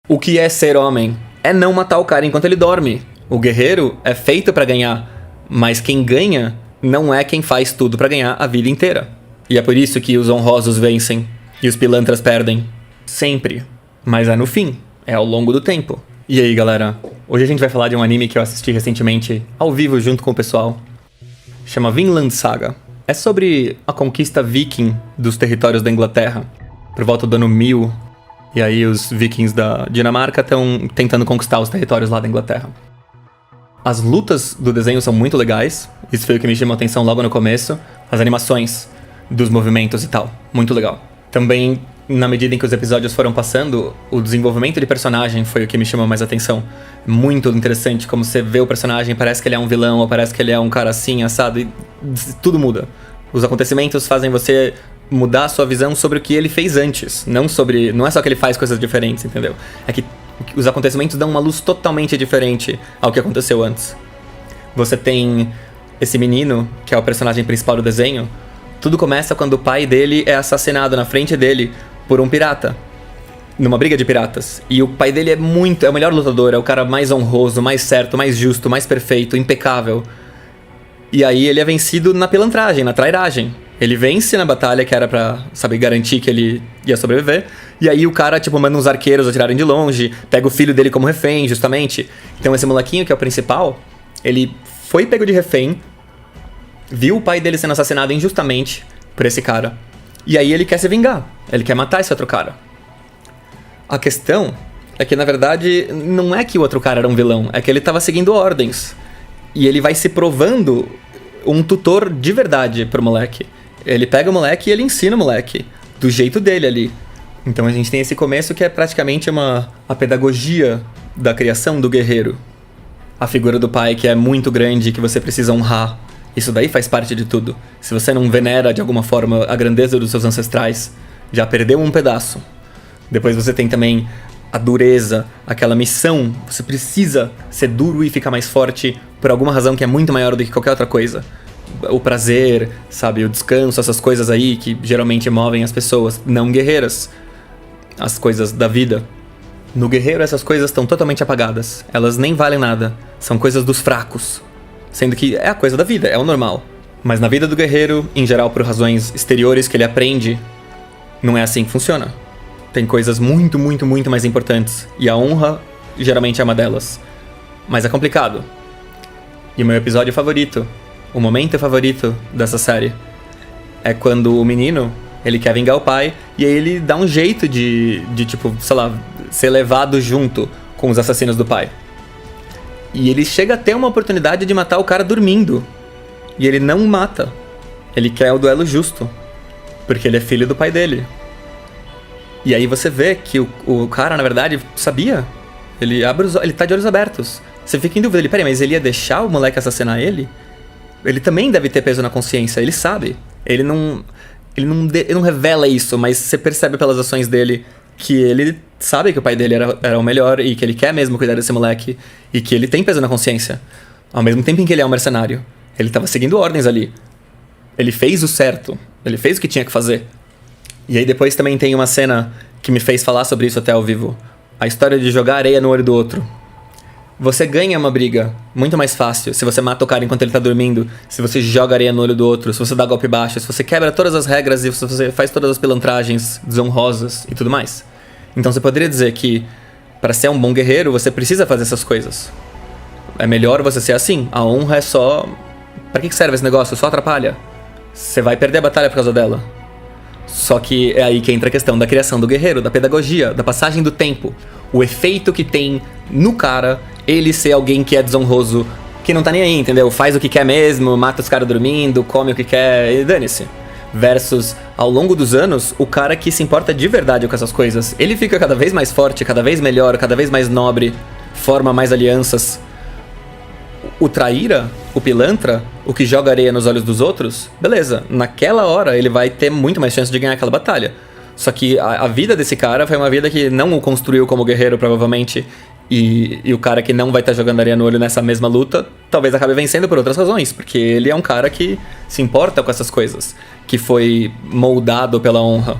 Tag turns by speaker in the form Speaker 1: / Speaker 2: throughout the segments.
Speaker 1: O que é ser homem? É não matar o cara enquanto ele dorme. O guerreiro é feito pra ganhar, mas quem ganha não é quem faz tudo pra ganhar a vida inteira. E é por isso que os honrosos vencem e os pilantras perdem. Sempre. Mas é no fim, é ao longo do tempo. E aí, galera? Hoje a gente vai falar de um anime que eu assisti recentemente, ao vivo junto com o pessoal. Chama Vinland Saga. É sobre a conquista viking dos territórios da Inglaterra, por volta do ano 1000. E aí os vikings da Dinamarca estão tentando conquistar os territórios lá da Inglaterra. As lutas do desenho são muito legais. Isso foi o que me chamou a atenção logo no começo. As animações dos movimentos e tal. Muito legal. Também, na medida em que os episódios foram passando, o desenvolvimento de personagem foi o que me chamou mais atenção. Muito interessante como você vê o personagem, parece que ele é um vilão, ou parece que ele é um cara assim, assado, e tudo muda. Os acontecimentos fazem você mudar a sua visão sobre o que ele fez antes. Não é só que ele faz coisas diferentes, entendeu? É que os acontecimentos dão uma luz totalmente diferente ao que aconteceu antes. Você tem esse menino, que é o personagem principal do desenho. Tudo começa quando o pai dele é assassinado na frente dele por um pirata, numa briga de piratas. E o pai dele é o melhor lutador, é o cara mais honroso, mais certo, mais justo, mais perfeito, impecável. E aí ele é vencido na pilantragem, na trairagem. Ele vence na batalha que era pra, garantir que ele ia sobreviver. E aí o cara, manda uns arqueiros atirarem de longe, pega o filho dele como refém, justamente. Então esse molequinho, que é o principal, ele foi pego de refém, viu o pai dele sendo assassinado injustamente por esse cara. E aí ele quer se vingar, ele quer matar esse outro cara. A questão é que, na verdade, não é que o outro cara era um vilão, é que ele tava seguindo ordens. E ele vai se provando um tutor de verdade pro moleque. Ele pega o moleque e ele ensina o moleque, do jeito dele ali. Então a gente tem esse começo que é praticamente a pedagogia da criação do guerreiro. A figura do pai que é muito grande, que você precisa honrar. Isso daí faz parte de tudo. Se você não venera de alguma forma a grandeza dos seus ancestrais, já perdeu um pedaço. Depois você tem também a dureza, aquela missão. Você precisa ser duro e ficar mais forte por alguma razão que é muito maior do que qualquer outra coisa. O prazer, o descanso, essas coisas aí que geralmente movem as pessoas não guerreiras. As coisas da vida. No guerreiro essas coisas estão totalmente apagadas. Elas nem valem nada. São coisas dos fracos. Sendo que é a coisa da vida, é o normal. Mas na vida do guerreiro, em geral por razões exteriores que ele aprende, não é assim que funciona. Tem coisas muito, muito, muito mais importantes. E a honra geralmente é uma delas. Mas é complicado. E o meu episódio favorito, o momento favorito dessa série, é quando o menino, ele quer vingar o pai, e aí ele dá um jeito de ser levado junto com os assassinos do pai. E ele chega a ter uma oportunidade de matar o cara dormindo. E ele não mata. Ele quer o duelo justo. Porque ele é filho do pai dele. E aí você vê que o cara, na verdade, sabia. Ele tá de olhos abertos. Você fica em dúvida, peraí, mas ele ia deixar o moleque assassinar ele? Ele também deve ter peso na consciência, ele sabe. Ele não revela isso, mas você percebe pelas ações dele que ele sabe que o pai dele era o melhor e que ele quer mesmo cuidar desse moleque e que ele tem peso na consciência. Ao mesmo tempo em que ele é um mercenário. Ele tava seguindo ordens ali. Ele fez o certo. Ele fez o que tinha que fazer. E aí depois também tem uma cena que me fez falar sobre isso até ao vivo. A história de jogar areia no olho do outro. Você ganha uma briga muito mais fácil se você mata o cara enquanto ele tá dormindo, se você joga areia no olho do outro, se você dá golpe baixo, se você quebra todas as regras e se você faz todas as pilantragens desonrosas e tudo mais. Então você poderia dizer que para ser um bom guerreiro você precisa fazer essas coisas. É melhor você ser assim. A honra é só... Pra que serve esse negócio? Só atrapalha. Você vai perder a batalha por causa dela. Só que é aí que entra a questão da criação do guerreiro, da pedagogia, da passagem do tempo. O efeito que tem no cara ele ser alguém que é desonroso, que não tá nem aí, entendeu? Faz o que quer mesmo, mata os caras dormindo, come o que quer e dane-se. Versus, ao longo dos anos, o cara que se importa de verdade com essas coisas, ele fica cada vez mais forte, cada vez melhor, cada vez mais nobre, forma mais alianças. O traíra, o pilantra, o que joga areia nos olhos dos outros, beleza, naquela hora ele vai ter muito mais chance de ganhar aquela batalha. Só que a vida desse cara foi uma vida que não o construiu como guerreiro, provavelmente, e o cara que não vai estar jogando areia no olho nessa mesma luta, talvez acabe vencendo por outras razões, porque ele é um cara que se importa com essas coisas, que foi moldado pela honra.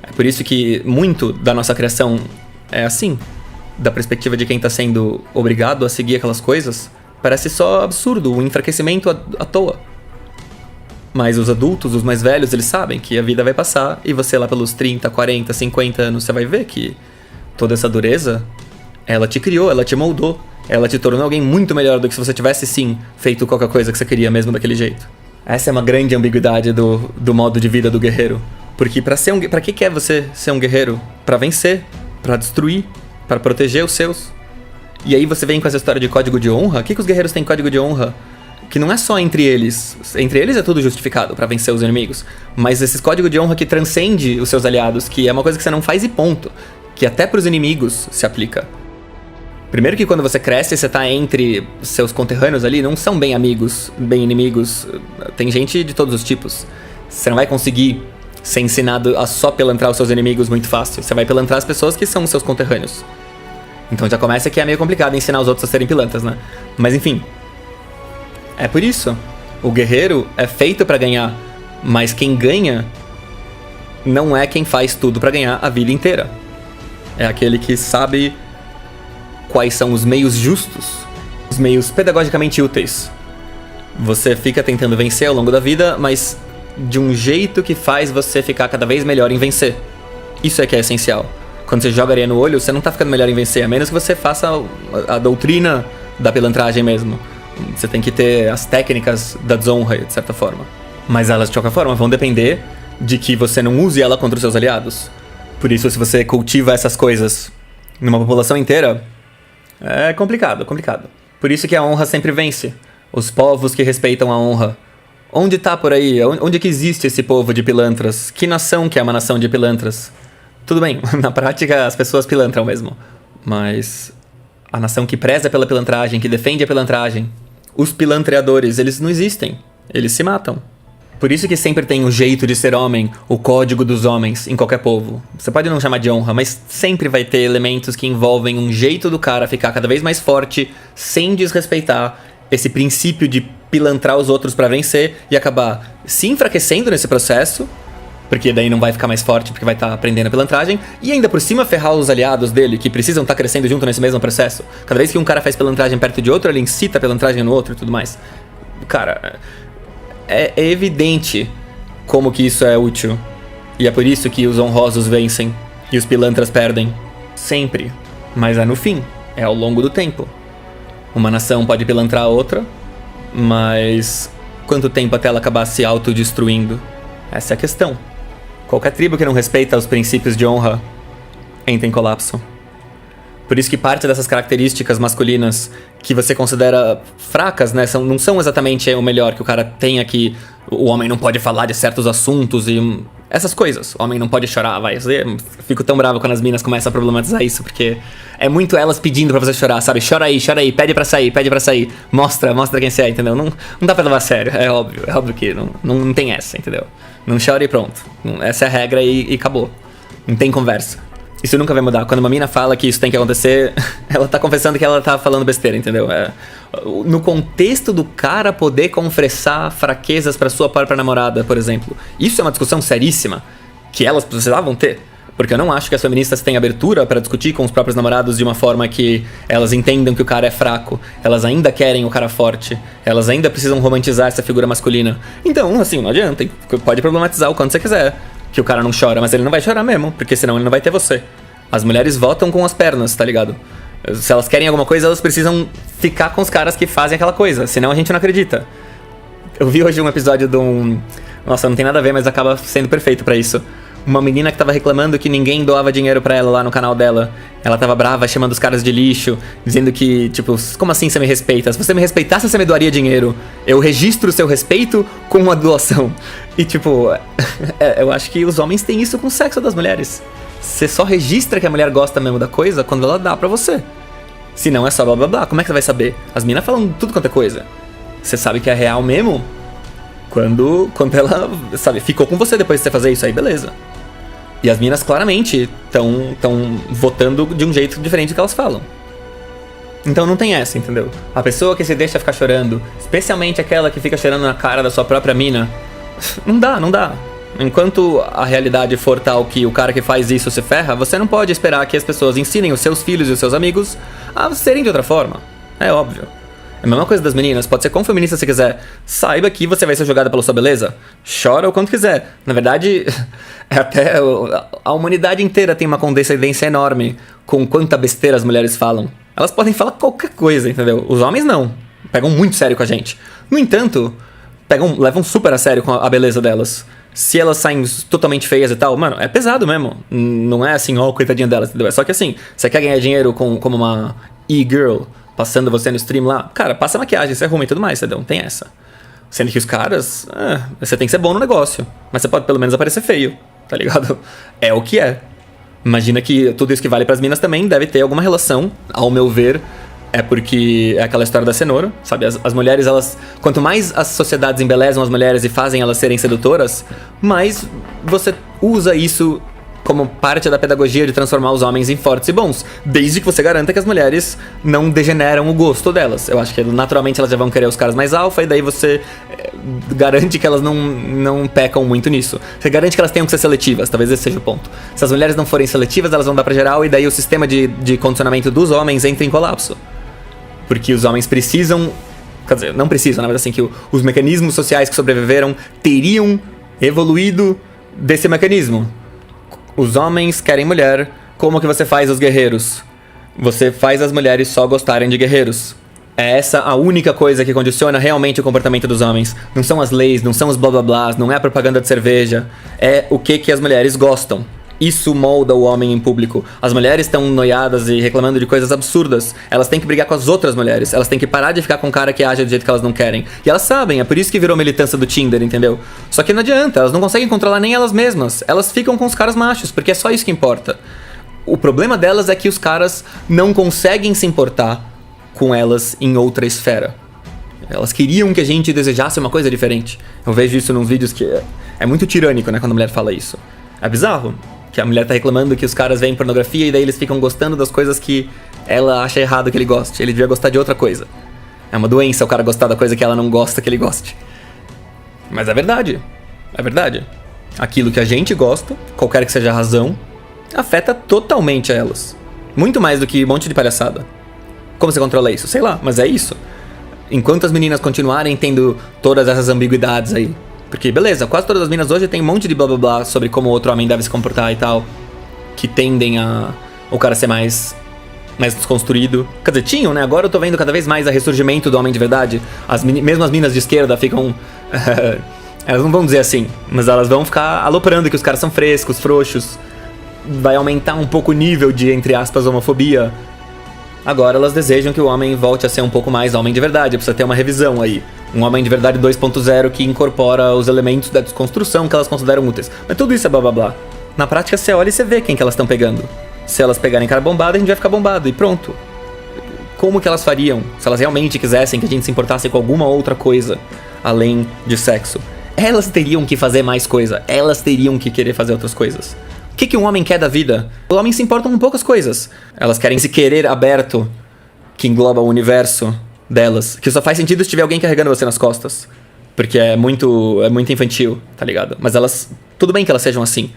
Speaker 1: É por isso que muito da nossa criação é assim. da perspectiva de quem tá sendo obrigado a seguir aquelas coisas, parece só absurdo, um enfraquecimento à toa. Mas os adultos, os mais velhos, eles sabem que a vida vai passar e você lá pelos 30, 40, 50 anos, você vai ver que toda essa dureza, ela te criou, ela te moldou, ela te tornou alguém muito melhor do que se você tivesse, sim, feito qualquer coisa que você queria mesmo daquele jeito. Essa é uma grande ambiguidade do modo de vida do guerreiro. Porque pra que é você ser um guerreiro? Pra vencer, pra destruir, pra proteger os seus. E aí você vem com essa história de código de honra. O que os guerreiros têm código de honra? Que não é só entre eles. Entre eles é tudo justificado pra vencer os inimigos. Mas esse código de honra que transcende os seus aliados, que é uma coisa que você não faz e ponto. Que até pros inimigos se aplica. Primeiro que quando você cresce, você tá entre seus conterrâneos ali, não são bem amigos, bem inimigos. Tem gente de todos os tipos. Você não vai conseguir ser ensinado a só pilantrar os seus inimigos muito fácil. Você vai pilantrar as pessoas que são os seus conterrâneos. Então já começa que é meio complicado ensinar os outros a serem pilantras, né? Mas enfim. É por isso. O guerreiro é feito pra ganhar. Mas quem ganha não é quem faz tudo pra ganhar a vida inteira. É aquele que sabe quais são os meios justos, os meios pedagogicamente úteis. Você fica tentando vencer ao longo da vida, mas de um jeito que faz você ficar cada vez melhor em vencer. Isso é que é essencial. Quando você joga areia no olho, você não tá ficando melhor em vencer, a menos que você faça a doutrina da pilantragem mesmo. Você tem que ter as técnicas da desonra, de certa forma. Mas elas, de qualquer forma, vão depender de que você não use ela contra os seus aliados. Por isso, se você cultiva essas coisas numa população inteira, é complicado. Por isso que a honra sempre vence. Os povos que respeitam a honra. Onde tá por aí? Onde que existe esse povo de pilantras? Que nação que é uma nação de pilantras? Tudo bem, na prática as pessoas pilantram mesmo. Mas a nação que preza pela pilantragem, que defende a pilantragem, os pilantreadores, eles não existem. Eles se matam. Por isso que sempre tem o jeito de ser homem, o código dos homens em qualquer povo. Você pode não chamar de honra, mas sempre vai ter elementos que envolvem um jeito do cara ficar cada vez mais forte, sem desrespeitar esse princípio de pilantrar os outros pra vencer e acabar se enfraquecendo nesse processo, porque daí não vai ficar mais forte, porque vai estar aprendendo a pilantragem, e ainda por cima ferrar os aliados dele, que precisam estar crescendo junto nesse mesmo processo. Cada vez que um cara faz pilantragem perto de outro, ele incita a pilantragem no outro e tudo mais. Cara, é evidente como que isso é útil. E é por isso que os honrosos vencem e os pilantras perdem. Sempre. Mas é no fim, é ao longo do tempo. Uma nação pode pilantrar a outra, mas quanto tempo até ela acabar se autodestruindo? Essa é a questão. Qualquer tribo que não respeita os princípios de honra entra em colapso. Por isso que parte dessas características masculinas que você considera fracas, né, não são exatamente o melhor que o cara tem aqui. O homem não pode falar de certos assuntos e essas coisas. O homem não pode chorar, vai. Eu fico tão bravo quando as minas começam a problematizar isso, porque é muito elas pedindo pra você chorar, sabe? Chora aí, pede pra sair. Mostra quem você é, entendeu? Não dá pra levar a sério, é óbvio que não tem essa, entendeu? Não chora e pronto. Essa é a regra e acabou. Não tem conversa. Isso nunca vai mudar. Quando uma mina fala que isso tem que acontecer, ela tá confessando que ela tá falando besteira, entendeu? No contexto do cara poder confessar fraquezas pra sua própria namorada, por exemplo. Isso é uma discussão seríssima que elas precisavam ter. Porque eu não acho que as feministas têm abertura pra discutir com os próprios namorados de uma forma que elas entendam que o cara é fraco. Elas ainda querem o cara forte. Elas ainda precisam romantizar essa figura masculina. Então, assim, não adianta. Pode problematizar o quanto você quiser. Que o cara não chora, mas ele não vai chorar mesmo, porque senão ele não vai ter você. As mulheres votam com as pernas, tá ligado? Se elas querem alguma coisa, elas precisam ficar com os caras que fazem aquela coisa, senão a gente não acredita. Eu vi hoje um episódio de um... Nossa, não tem nada a ver, mas acaba sendo perfeito pra isso. Uma menina que tava reclamando que ninguém doava dinheiro pra ela lá no canal dela. Ela tava brava, chamando os caras de lixo, dizendo que, tipo, como assim você me respeita? Se você me respeitasse, você me doaria dinheiro. Eu registro o seu respeito com uma doação. E, tipo, eu acho que os homens têm isso com o sexo das mulheres. Você só registra que a mulher gosta mesmo da coisa quando ela dá pra você. Se não, é só blá blá blá. Como é que você vai saber? As minas falam tudo quanto é coisa. Você sabe que é real mesmo quando ela, sabe, ficou com você depois de você fazer isso aí, beleza. E as minas claramente estão votando de um jeito diferente do que elas falam. Então não tem essa, entendeu? A pessoa que se deixa ficar chorando, especialmente aquela que fica chorando na cara da sua própria mina, não dá. Enquanto a realidade for tal que o cara que faz isso se ferra, você não pode esperar que as pessoas ensinem os seus filhos e os seus amigos a serem de outra forma. É óbvio. É a mesma coisa das meninas, pode ser quão feminista você quiser. Saiba que você vai ser julgada pela sua beleza. Chora o quanto quiser. Na verdade, até a humanidade inteira tem uma condescendência enorme com quanta besteira as mulheres falam. Elas podem falar qualquer coisa, entendeu? Os homens não. Pegam muito sério com a gente. No entanto, levam super a sério com a beleza delas. Se elas saem totalmente feias e tal, mano, é pesado mesmo. Não é assim, coitadinha delas, entendeu? É só que assim, você quer ganhar dinheiro como uma e-girl, passando você no stream lá, cara, passa maquiagem, você arruma e tudo mais, entendeu? Não tem essa. Sendo que os caras, você tem que ser bom no negócio, mas você pode pelo menos aparecer feio, tá ligado? É o que é. Imagina que tudo isso que vale pras minas também deve ter alguma relação, ao meu ver. É porque é aquela história da cenoura, sabe? As mulheres, elas... Quanto mais as sociedades embelezam as mulheres e fazem elas serem sedutoras, mais você usa isso como parte da pedagogia de transformar os homens em fortes e bons. Desde que você garanta que as mulheres não degeneram o gosto delas. Eu acho que naturalmente elas já vão querer os caras mais alfa, e daí você garante que elas não pecam muito nisso. Você garante que elas tenham que ser seletivas, talvez esse seja o ponto. Se as mulheres não forem seletivas, elas vão dar pra geral, e daí o sistema de condicionamento dos homens entra em colapso. Porque os homens precisam... Quer dizer, não precisam, na verdade, assim, que os mecanismos sociais que sobreviveram teriam evoluído desse mecanismo. Os homens querem mulher. Como que você faz os guerreiros? Você faz as mulheres só gostarem de guerreiros. É essa a única coisa que condiciona realmente o comportamento dos homens. Não são as leis, não são os blá blá blás, não é a propaganda de cerveja. É o que as mulheres gostam. Isso molda o homem em público. As mulheres estão noiadas e reclamando de coisas absurdas. Elas têm que brigar com as outras mulheres. Elas têm que parar de ficar com um cara que age do jeito que elas não querem. E elas sabem, é por isso que virou militância do Tinder, entendeu? Só que não adianta, elas não conseguem controlar nem elas mesmas. Elas ficam com os caras machos, porque é só isso que importa. O problema delas é que os caras não conseguem se importar com elas em outra esfera. Elas queriam que a gente desejasse uma coisa diferente. Eu vejo isso nos vídeos que é muito tirânico, né, quando a mulher fala isso. É bizarro. Que a mulher tá reclamando que os caras veem pornografia e daí eles ficam gostando das coisas que ela acha errado que ele goste. Ele devia gostar de outra coisa. É uma doença o cara gostar da coisa que ela não gosta que ele goste. Mas é verdade. É verdade. Aquilo que a gente gosta, qualquer que seja a razão, afeta totalmente a elas. Muito mais do que um monte de palhaçada. Como você controla isso? Sei lá, mas é isso. Enquanto as meninas continuarem tendo todas essas ambiguidades aí. Porque, beleza, quase todas as minas hoje tem um monte de blá blá blá sobre como o outro homem deve se comportar e tal. Que tendem a o cara ser mais desconstruído. Quer dizer, tinham, né? Agora eu tô vendo cada vez mais a ressurgimento do homem de verdade. Mesmo as minas de esquerda ficam... elas não vão dizer assim, mas elas vão ficar aloprando que os caras são frescos, frouxos. Vai aumentar um pouco o nível de, entre aspas, homofobia. Agora elas desejam que o homem volte a ser um pouco mais homem de verdade. Precisa ter uma revisão aí. Um homem de verdade 2.0 que incorpora os elementos da desconstrução que elas consideram úteis. Mas tudo isso é blá blá blá. Na prática você olha e você vê quem que elas estão pegando. Se elas pegarem cara bombada, a gente vai ficar bombado e pronto. Como que elas fariam se elas realmente quisessem que a gente se importasse com alguma outra coisa além de sexo? Elas teriam que fazer mais coisa. Elas teriam que querer fazer outras coisas. O que um homem quer da vida? O homem se importa com poucas coisas. Elas querem esse querer aberto que engloba o universo delas. Que só faz sentido se tiver alguém carregando você nas costas. Porque é muito infantil, tá ligado? Mas elas... Tudo bem que elas sejam assim.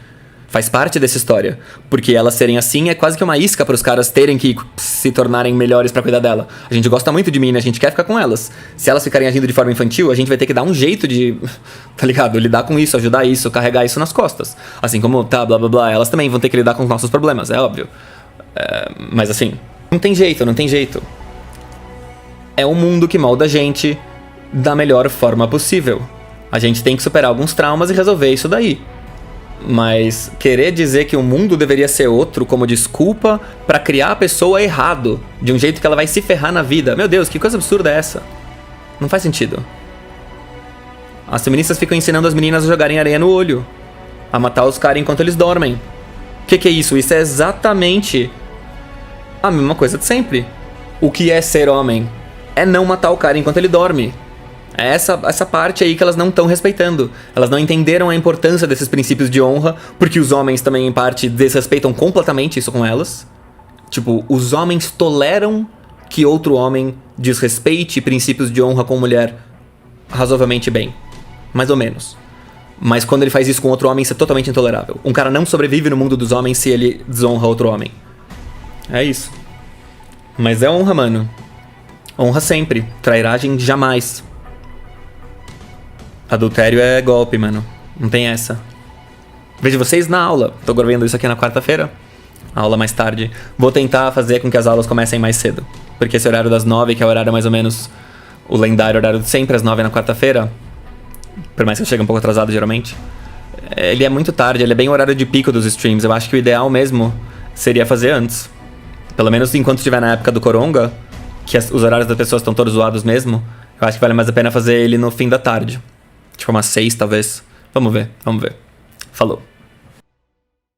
Speaker 1: Faz parte dessa história. Porque elas serem assim é quase que uma isca para os caras terem que se tornarem melhores pra cuidar dela. A gente gosta muito de mim, a gente quer ficar com elas. Se elas ficarem agindo de forma infantil, a gente vai ter que dar um jeito de... Tá ligado? Lidar com isso, ajudar isso, carregar isso nas costas. Assim como tá, blá blá blá, elas também vão ter que lidar com os nossos problemas, é óbvio. Mas assim, não tem jeito, não tem jeito. É um mundo que molda a gente da melhor forma possível. A gente tem que superar alguns traumas e resolver isso daí. Mas querer dizer que o mundo deveria ser outro como desculpa pra criar a pessoa errado, de um jeito que ela vai se ferrar na vida. Meu Deus, que coisa absurda é essa? Não faz sentido. As feministas ficam ensinando as meninas a jogarem areia no olho, a matar os caras enquanto eles dormem. O que é isso? Isso é exatamente a mesma coisa de sempre. O que é ser homem? É não matar o cara enquanto ele dorme. É essa parte aí que elas não estão respeitando. Elas não entenderam a importância desses princípios de honra, porque os homens também, em parte, desrespeitam completamente isso com elas. Tipo, os homens toleram que outro homem desrespeite princípios de honra com mulher razoavelmente bem. Mais ou menos. Mas quando ele faz isso com outro homem, isso é totalmente intolerável. Um cara não sobrevive no mundo dos homens se ele desonra outro homem. É isso. Mas é honra, mano. Honra sempre. Trairagem jamais. Adultério é golpe, mano. Não tem essa. Vejo vocês na aula. Tô gravando isso aqui na quarta-feira. Aula mais tarde. Vou tentar fazer com que as aulas comecem mais cedo. Porque esse horário das 9, que é o horário mais ou menos o lendário horário de sempre, às 9 na quarta-feira, por mais que eu chegue um pouco atrasado geralmente, ele é muito tarde, ele é bem o horário de pico dos streams. Eu acho que o ideal mesmo seria fazer antes. Pelo menos enquanto estiver na época do Coronga, que os horários das pessoas estão todos zoados mesmo, eu acho que vale mais a pena fazer ele no fim da tarde. Tipo umas 6, talvez. Vamos ver, vamos ver. Falou.